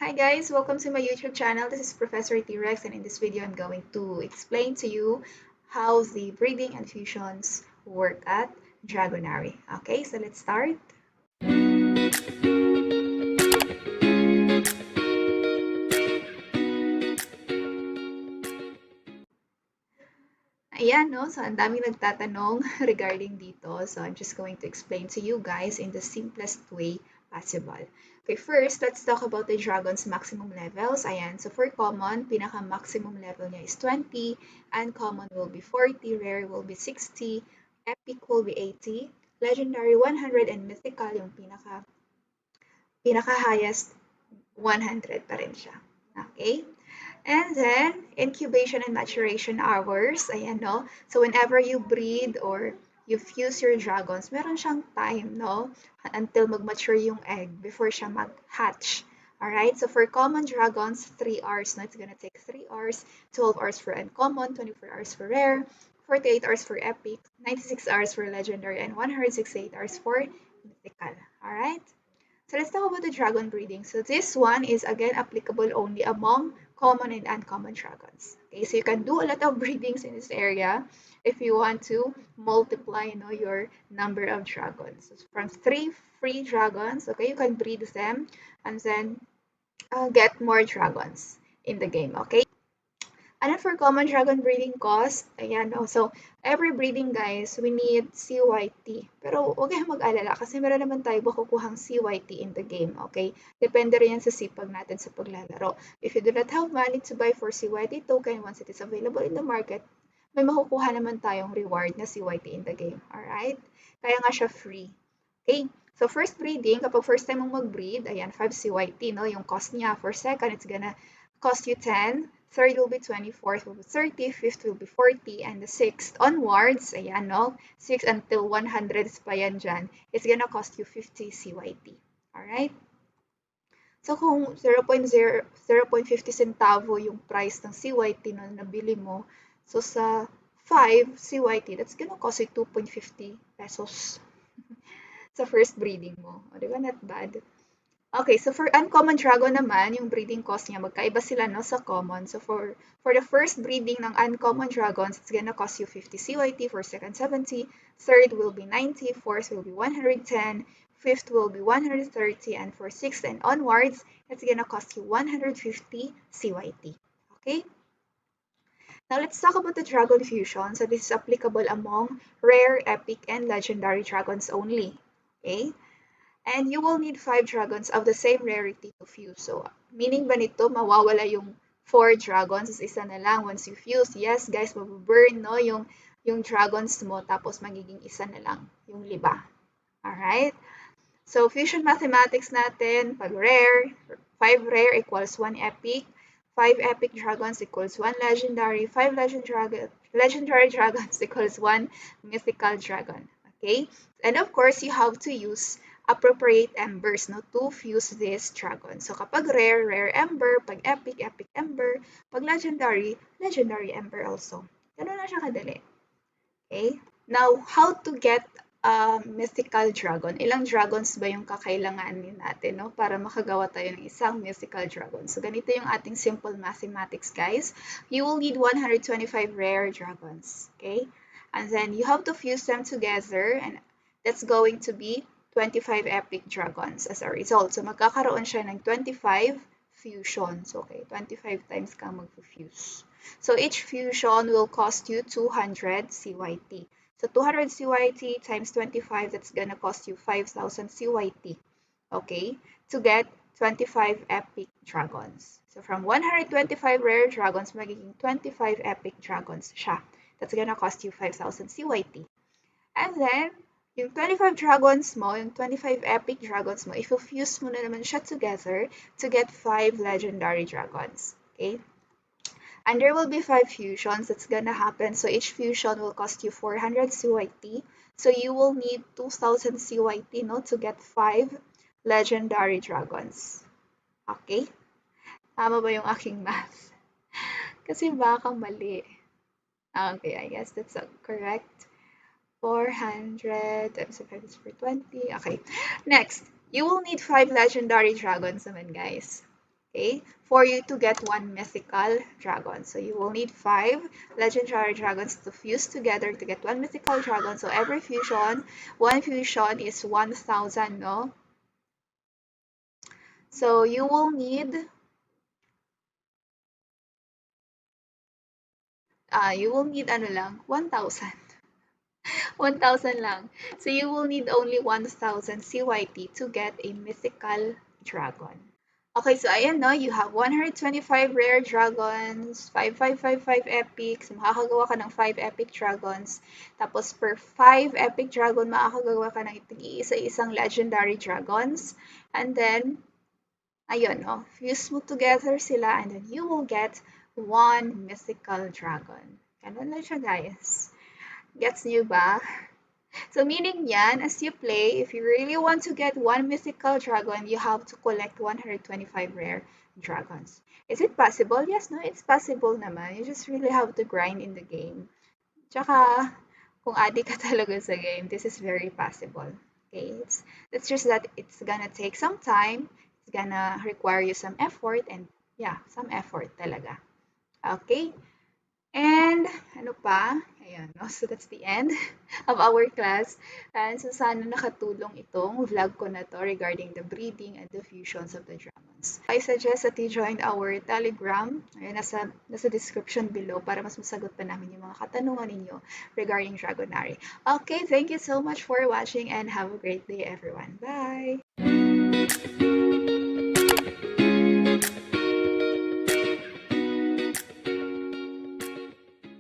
Hi guys, welcome to my YouTube channel. This is Professor T-Rex, and in this video I'm going to explain to you how the breeding and fusions work at Dragonary. Okay, so let's start. Ayan, no? So, ang daming nagtatanong regarding dito. So, I'm just going to explain to you guys in the simplest way possible. Okay, first, let's talk about the dragon's maximum levels. Ayan, so for common, pinaka-maximum level niya is 20. Uncommon will be 40. Rare will be 60. Epic will be 80. Legendary 100. And mythical, yung pinaka-highest 100 pa rin siya. Okay? And then, incubation and maturation hours. Ayan, no? So, whenever you breed or you fuse your dragons, meron siyang time, no? Until mag-mature yung egg before siya mag-hatch. Alright? So, for common dragons, 3 hours. No? It's gonna take 3 hours. 12 hours for uncommon, 24 hours for rare, 48 hours for epic, 96 hours for legendary, and 168 hours for mythical. Alright? So let's talk about the dragon breeding. So this one is again applicable only among common and uncommon dragons. Okay, so you can do a lot of breedings in this area if you want to multiply, your number of dragons. So from 3 free dragons, okay, you can breed them and then get more dragons in the game. Okay. And then for common dragon breeding cost, ayan, no. So, every breeding, guys, we need CYT. Pero huwag kayong mag-alala kasi meron naman tayo makukuhang CYT in the game, okay? Depende rin yan sa sipag natin sa paglalaro. If you do not have money to buy for CYT token once it is available in the market, may makukuha naman tayong reward na CYT in the game, alright? Kaya nga siya free. Okay? So, first breeding, kapag first time mong mag-breed, ayan, 5 CYT, no? Yung cost niya. For second, it's gonna cost you 10. Third will be 20, fourth will be 30, fifth will be 40, and the sixth onwards, ayan, no? 6 until 100 pa yan dyan, it's gonna cost you 50 CYT. Alright? So, kung 0.50 centavo yung price ng CYT na nabili mo, so sa 5 CYT, that's gonna cost you 2.50 pesos sa first breeding mo. O, di ba? Not bad. Okay, so for uncommon dragon naman, yung breeding cost niya, magkaiba sila no sa common. So for the first breeding ng uncommon dragons, it's gonna cost you 50 CYT, for second 70, third will be 90, fourth will be 110, fifth will be 130, and for sixth and onwards, it's gonna cost you 150 CYT. Okay? Now let's talk about the dragon fusion. So this is applicable among rare, epic, and legendary dragons only. Okay? And you will need 5 dragons of the same rarity to fuse. So, meaning ba nito, mawawala yung 4 dragons, isa na lang once you fuse. Yes, guys, mababurn, no, yung dragons mo, tapos magiging isa na lang, yung 5. Alright? So, fusion mathematics natin, pag rare, 5 rare equals 1 epic, 5 epic dragons equals 1 legendary, 5 legendary dragons equals 1 mythical dragon. Okay? And of course, you have to use appropriate embers no, to fuse this dragon. So kapag rare, rare ember. Pag epic, epic ember. Pag legendary, legendary ember also. Ganun na siya kadali. Okay? Now, how to get a mythical dragon? Ilang dragons ba yung kakailanganin natin no, para makagawa tayo ng isang mythical dragon? So ganito yung ating simple mathematics, guys. You will need 125 rare dragons. Okay? And then you have to fuse them together, and that's going to be 25 epic dragons as a result. So, magkakaroon siya ng 25 fusions. Okay, 25 times ka mag-fuse. So, each fusion will cost you 200 CYT. So, 200 CYT times 25, that's gonna cost you 5,000 CYT. Okay, to get 25 epic dragons. So, from 125 rare dragons, magiging 25 epic dragons siya. That's gonna cost you 5,000 CYT. And then, yung 25 dragons mo, yung 25 epic dragons mo, if-fuse mo na naman siya together to get 5 legendary dragons. Okay? And there will be 5 fusions that's gonna happen. So each fusion will cost you 400 CYT. So you will need 2,000 CYT no, to get 5 legendary dragons. Okay? Tama ba yung aking math? Kasi baka mali. Okay, I guess that's correct. 400 times 5 is for 20. Okay. Next, you will need 5 legendary dragons naman, guys. Okay, for you to get one mythical dragon. So you will need 5 legendary dragons to fuse together to get one mythical dragon. So every fusion, one fusion is 1,000, no? So you will need ano lang, 1,000. 1,000 lang. So you will need only 1,000 CYT to get a mythical dragon. Okay, so ayan no, you have 125 rare dragons, 5,555 epics, makakagawa ka ng 5 epic dragons, tapos per 5 epic dragon, makakagawa ka ng isa-isang legendary dragons, and then, ayun no, fuse mo together sila, and then you will get one mythical dragon. Ganun lang siya guys. Gets niyo ba? So meaning yan, as you play, if you really want to get one mythical dragon, you have to collect 125 rare dragons. Is it possible? Yes, no, it's possible naman. You just really have to grind in the game. Tsaka, kung addict ka talaga sa game, this is very possible. Okay, it's just that it's gonna take some time, it's gonna require you some effort, and yeah, some effort talaga. Okay, and ano pa? Ayan, no? So that's the end of our class. And so sana nakatulong itong vlog ko na to regarding the breeding and the fusions of the dragons. I suggest that you join our Telegram. Ayan, nasa description below para mas masagot pa namin yung mga katanungan ninyo regarding Dragonary. Okay, thank you so much for watching and have a great day everyone. Bye!